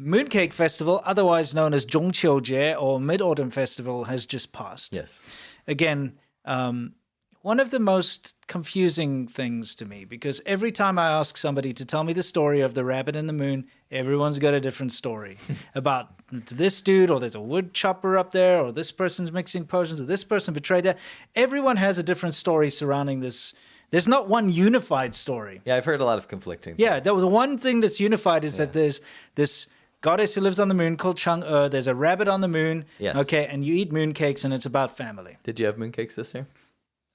Mooncake Festival, otherwise known as Zhongqiujie or Mid-Autumn Festival, has just passed. Yes. Again, one of the most confusing things to me, because every time I ask somebody to tell me the story of the rabbit and the moon, everyone's got a different story about this dude, or there's a wood chopper up there, or this person's mixing potions, or this person betrayed that. Everyone has a different story surrounding this. There's not one unified story. Yeah, I've heard a lot of conflicting things. Yeah, the one thing that's unified is that there's this goddess who lives on the moon called Chang'e. There's a rabbit on the moon. Yes. Okay, and you eat mooncakes, and it's about family. Did you have mooncakes this year?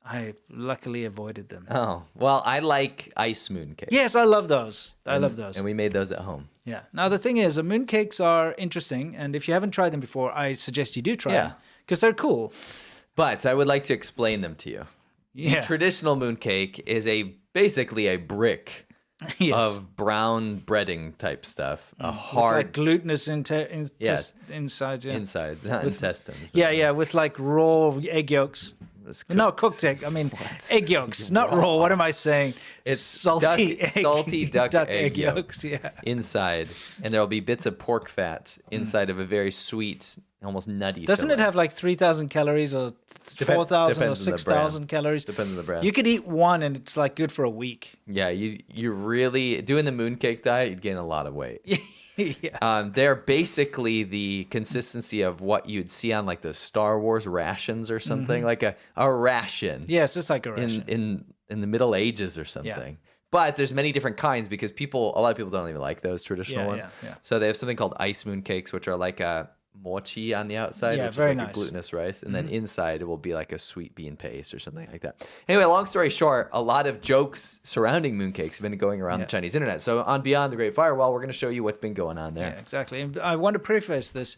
I luckily avoided them. Oh, well, I like ice mooncakes. Yes, I love those. I love those. And we made those at home. Yeah. Now, the thing is, mooncakes are interesting, and if you haven't tried them before, I suggest you do try them, because they're cool. But I would like to explain them to you. Yeah. The traditional mooncake is basically a brick Yes. of brown breading type stuff. A With hard like glutinous insides. Yeah. insides, not intestines. but- Yeah, with like raw egg yolks. No, cooked egg. I mean, egg yolks, not raw. What am I saying? It's salty duck egg yolks. Yeah. inside, and there will be bits of pork fat inside of a very sweet, almost nutty. Doesn't it have like 3,000 calories or 4,000 or 6,000 calories? Depends on the brand. You could eat one and it's like good for a week. Yeah, you really doing the mooncake diet, you'd gain a lot of weight. Yeah. They're basically the consistency of what you'd see on like the Star Wars rations or something, like a ration. Yes, it's like a ration. In the Middle Ages or something. Yeah. But there's many different kinds because a lot of people don't even like those traditional Yeah, ones. yeah. So they have something called ice mooncakes, which are like a mochi on the outside, Yeah, which is very like nice. a glutinous rice, and then inside it will be like a sweet bean paste or something like that. Anyway, long story short, a lot of jokes surrounding mooncakes have been going around the Chinese internet. So on Beyond the Great Firewall, we're going to show you what's been going on there. Yeah, exactly. And I want to preface this.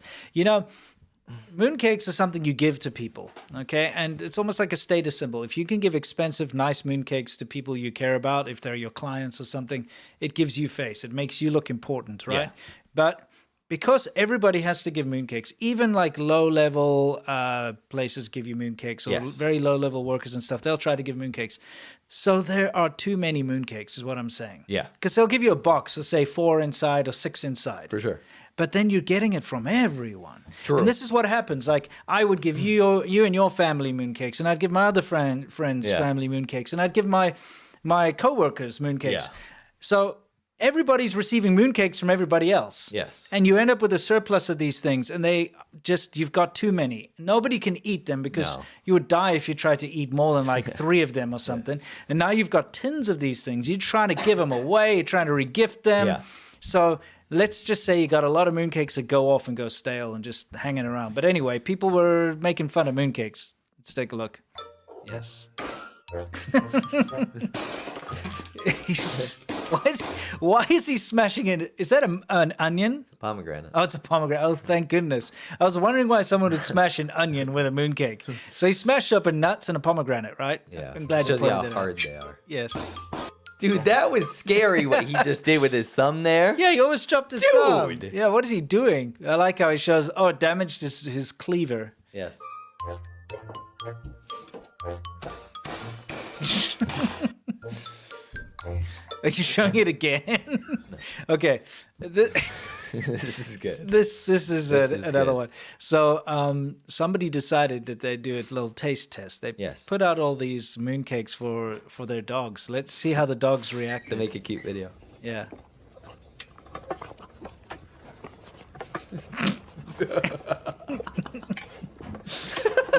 Mooncakes are something you give to people, okay? And it's almost like a status symbol. If you can give expensive, nice mooncakes to people you care about, if they're your clients or something, it gives you face. It makes you look important, right? Yeah. But because everybody has to give mooncakes, even like low-level places give you mooncakes, or very low-level workers and stuff, they'll try to give mooncakes. So there are too many mooncakes is what I'm saying. Yeah. Because they'll give you a box, let's say 4 inside or 6 inside. For sure. But then you're getting it from everyone. True. And this is what happens. Like, I would give you and your family mooncakes, and I'd give my other friends family mooncakes, and I'd give my coworkers mooncakes. Yeah. So everybody's receiving mooncakes from everybody else. Yes. And you end up with a surplus of these things, and you've got too many. Nobody can eat them because you would die if you tried to eat more than like 3 of them or something. Yes. And now you've got tins of these things. You're trying to give them away. You're trying to regift them. Yeah. So let's just say you got a lot of mooncakes that go off and go stale and just hanging around. But anyway, people were making fun of mooncakes. Let's take a look. Yes. Why is he smashing it? Is that an onion? It's a pomegranate. Oh, it's a pomegranate. Oh, thank goodness. I was wondering why someone would smash an onion with a mooncake. So he smashed up a nuts and a pomegranate, right? Yeah. I'm glad you shows you pointed how it hard out. they are. Yes. Dude, that was scary what he just did with his thumb there. Yeah, he almost chopped his thumb. Yeah, what is he doing? I like how he shows, it damaged his cleaver. Yes. Are you showing it again? Okay. This is good. This is another good. one. So somebody decided that they'd do a little taste test. They put out all these mooncakes for their dogs. Let's see how the dogs react. To make a cute video. Yeah.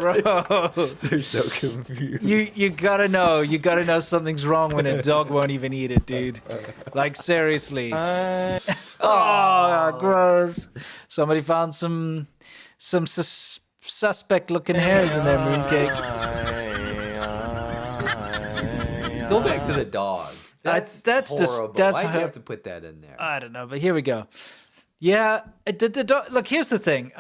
Bro, They're so confused. you gotta know something's wrong when a dog won't even eat it, dude. Like seriously. Oh, gross. Somebody found some suspect looking hairs in their mooncake. Go back to the dog. That's horrible. Why'd you have to put that in there? I don't know, but here we go. Yeah, the dog. Look, here's the thing.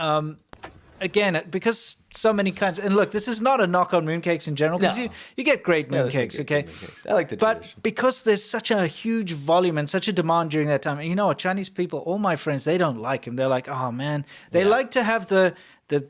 Again, because so many kinds, and look, this is not a knock on mooncakes in general, because you get great mooncakes, okay? Mooncakes. I like the but tradition. because there's such a huge volume and such a demand during that time, and you know what, Chinese people, all my friends, they don't like them. They're like, oh man, they like to have the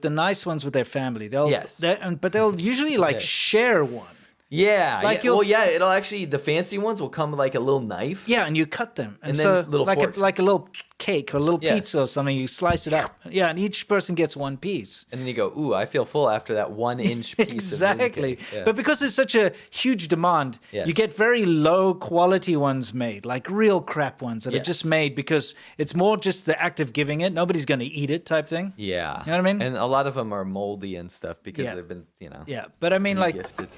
nice ones with their family. But they'll usually like share one. Yeah. Like It'll actually, the fancy ones will come with like a little knife. Yeah, and you cut them. And then so little forks. like a little cake or a little Yes. pizza or something, you slice it up. Yeah, and each person gets one piece. And then you go, ooh, I feel full after that 1-inch piece Exactly. of mooncake. Yeah. But because there's such a huge demand, Yes. you get very low quality ones made, like real crap ones that are just Yes. made because it's more just the act of giving it. Nobody's going to eat it type thing. Yeah. You know what I mean? And a lot of them are moldy and stuff because Yeah. they've been, Yeah, but I mean, like, gifted.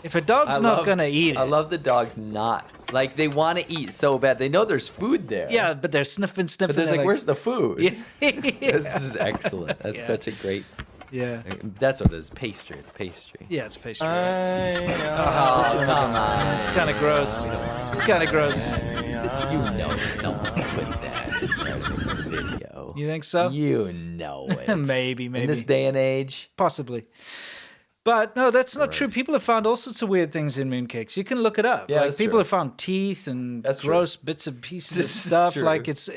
if a dog's not going to eat it. I love the dogs not. Like, they want to eat so bad. They know there's food there. Yeah, but they're sniffing. But there's like, where's the food? Yeah. This is excellent. That's Yeah. such a great. Yeah. That's what it is. Pastry. It's pastry. Yeah, it's pastry. Oh, come on. It's kind of gross. It's kind of gross. You know someone put that in the video. You think so? You know it. Maybe. In this day and age. Possibly. But no, that's not true. People have found all sorts of weird things in mooncakes. You can look it up. Yeah, like that's people true. have found teeth and That's gross bits and pieces This of is stuff. true. Like it's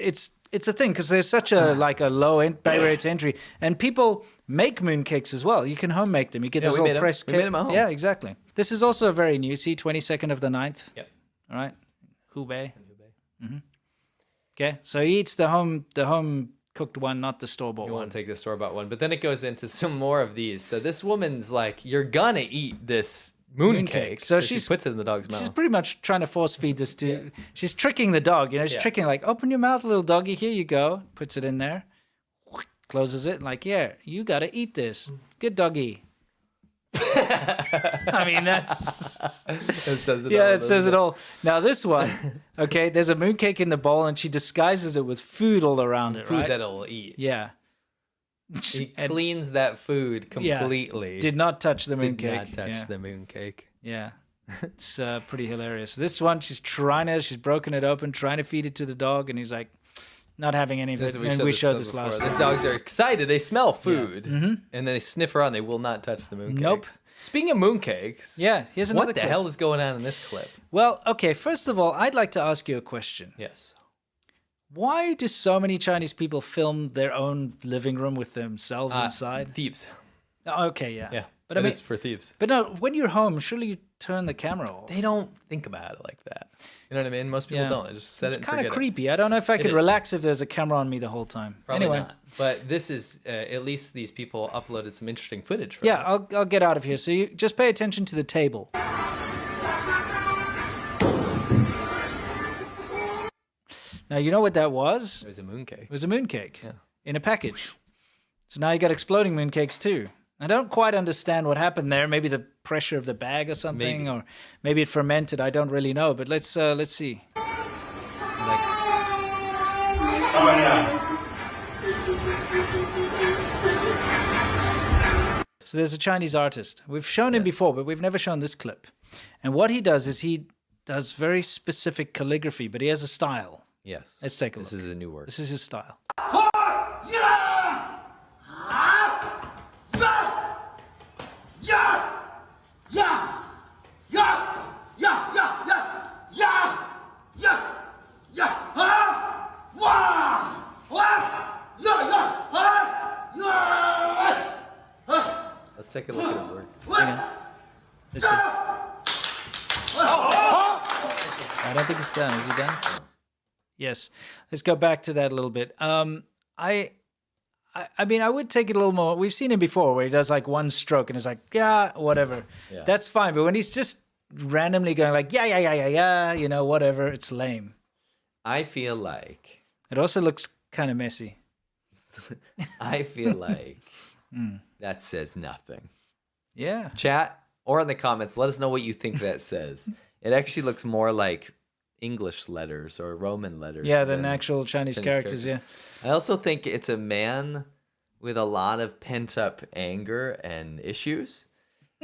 a thing because there's such a like a low barrier to entry, and people make mooncakes as well. You can home make them. You get Yeah, those we little made 'em. pressed We cake. made 'em at home. Yeah, exactly. This is also very new. See, 22nd of the 9th. Yep. All right, Hubei. Okay, so he eats the home cooked one, not the store bought You one. want to take the store-bought one, but then it goes into some more of these. So this woman's like, "You're gonna eat this mooncake." So she she's- puts it in the dog's mouth. She's pretty much trying to force feed this to. She's tricking the dog. You know, she's Yeah. tricking like, open your mouth, little doggy. Here you go. Puts it in there, closes it. Like, yeah, you gotta eat this. Good doggy. I mean, that's It says it yeah, all, it says doesn't it all. Now this one, okay, there's a mooncake in the bowl, and she disguises it with food all around it. Food Right? that it'll eat. Yeah. He And cleans that food Yeah. completely. did not touch the Did mooncake. not touch Yeah. the mooncake. Yeah. It's pretty hilarious. This one, she's broken it open, trying to feed it to the dog, and he's like, not having any of it. And we showed this last The time. dogs are excited. They smell food. And then they sniff around. They will not touch the mooncakes. Nope. Speaking of mooncakes. Yeah, here's another What the clip. hell is going on in this clip? Well, okay, first of all, I'd like to ask you a question. Yes. Why do so many Chinese people film their own living room with themselves inside? Thieves. Okay, yeah. Yeah. But I It mean, is for thieves. but no, when you're home, surely you turn the camera off. They don't think about it like that. You know what I mean? Most people Yeah. don't. They just set It's it and kind forget of it. creepy. I don't know if I could is. relax if there's a camera on me the whole time. Probably Anyway, not. But this is, at least these people uploaded some interesting footage from yeah, it. I'll get out of here. So you just pay attention to the table. Now, you know what that was? It was a mooncake. It was a mooncake Yeah. in a package. So now you got exploding mooncakes too. I don't quite understand what happened there. Maybe the pressure of the bag or something, Maybe. or maybe it fermented. I don't really know. But let's see. Like, So there's a Chinese artist. We've shown him before, but we've never shown this clip. And what he does is he does very specific calligraphy, but he has a style. yes. Let's take a This look. is a new work. This is his style. Let's take a look at his work. Hang on. Let's see. I don't think it's done. Is he done? Yes. Let's go back to that a little bit. I mean, I would take it a little more. We've seen him before where he does like one stroke and it's like, yeah, whatever. Yeah. That's fine. But when he's just randomly going like, yeah, you know, whatever, it's lame. I feel like It also looks kind of messy. that says nothing. Yeah. Chat or in the comments, let us know what you think that says. It actually looks more like English letters or Roman letters. Yeah, than actual Chinese Chinese characters, yeah. I also think it's a man with a lot of pent up anger and issues.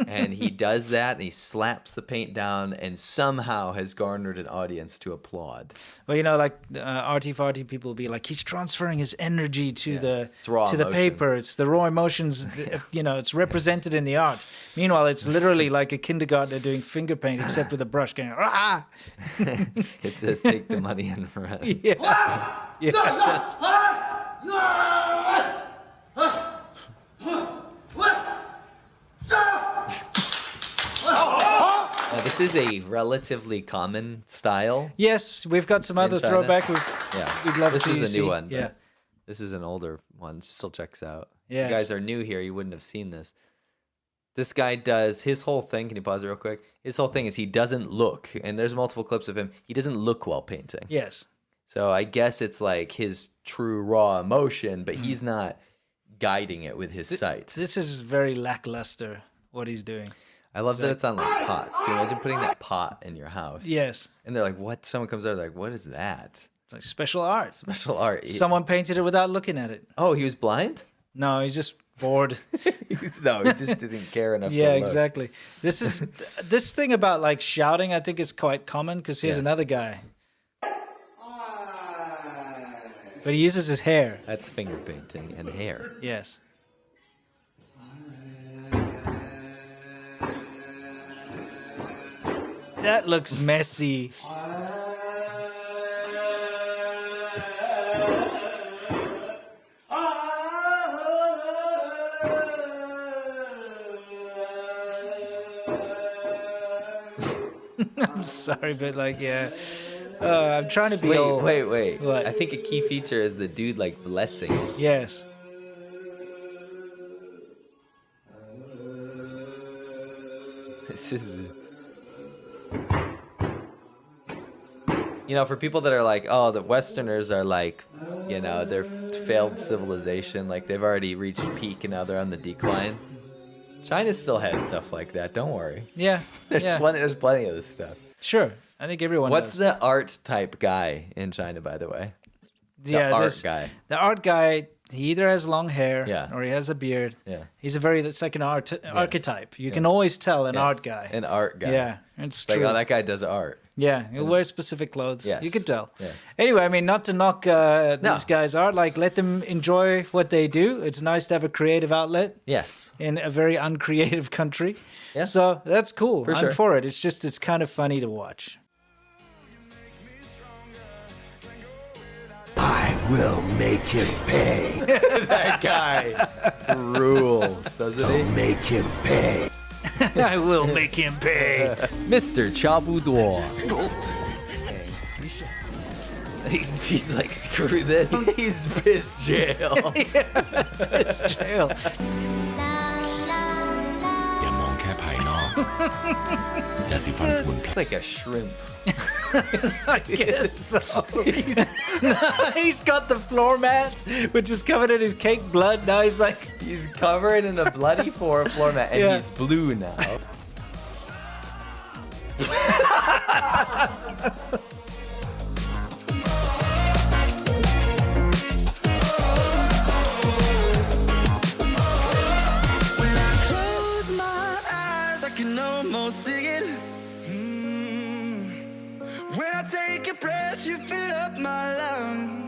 And he does that and he slaps the paint down and somehow has garnered an audience to applaud. Well, you know, like arty farty people will be like, he's transferring his energy to It's raw the emotion. paper. It's the raw emotions. You know, it's represented in the art. Meanwhile, it's literally like a kindergartner doing finger paint, except with a brush going, ah! It says take the money and run. Yeah, it does. This is a relatively common style. Yes, we've got some other China? throwback. Yeah. We'd love this to is a see. new one. Yeah. But this is an older one. Still checks out. Yes. You guys are new here. You wouldn't have seen this. This guy does his whole thing. Can you pause it real quick? His whole thing is he doesn't look, and there's multiple clips of him. He doesn't look while painting. Yes. So I guess it's like his true raw emotion, but he's not guiding it with his sight. This is very lackluster, what he's doing. I love that it's on like pots. Do you imagine putting that pot in your house? Yes. And they're like, what? Someone comes out, like, what is that? It's like special art. Special art. Someone painted it without looking at it. Oh, he was blind? No, he's just bored. No, he just didn't care enough Yeah, to look. exactly. This thing about like shouting, I think is quite common because here's Yes. another guy. But he uses his hair. That's finger painting and hair. Yes. That looks messy. I'm sorry, but like, yeah. I'm trying to be all... Wait. What? I think a key feature is the dude like blessing. Yes. This is... You know, for people that are like, oh, the Westerners are like, you know, they're failed civilization, like they've already reached peak and now they're on the decline. China still has stuff like that. Don't worry. Yeah. There's yeah. plenty of this stuff. Sure. I think everyone What's does. the art type guy in China, by the way? Yeah, art this- guy. The art guy, he either has long hair Yeah. or he has a beard. Yeah. He's a very second archetype. You can always tell an Yes, art guy. An art guy. Yeah, it's Like, true. oh, that guy does art. Yeah, he wears specific clothes. Yes, You can tell. yes. Anyway, I mean, not to knock No. these guys' art. Like, let them enjoy what they do. It's nice to have a creative outlet Yes. in a very uncreative country. Yeah. So that's cool. For I'm sure. for it. It's just, it's kind of funny to watch. I will make him pay. That guy rules, doesn't he? Make him pay. I will make him pay. Mr. Chabuduo. He's like, screw this. He's pissed jail. It's jail. อย่ามองแค่ภายนอกยาสีฟันสมุนไพร It's like a shrimp. I guess so. He's got the floor mat, which is covered in his cake blood. Now he's like, He's covered in a bloody floor mat, and Yeah. he's blue now. When I close my eyes, I can almost see it. When I take a breath, you fill up my lungs.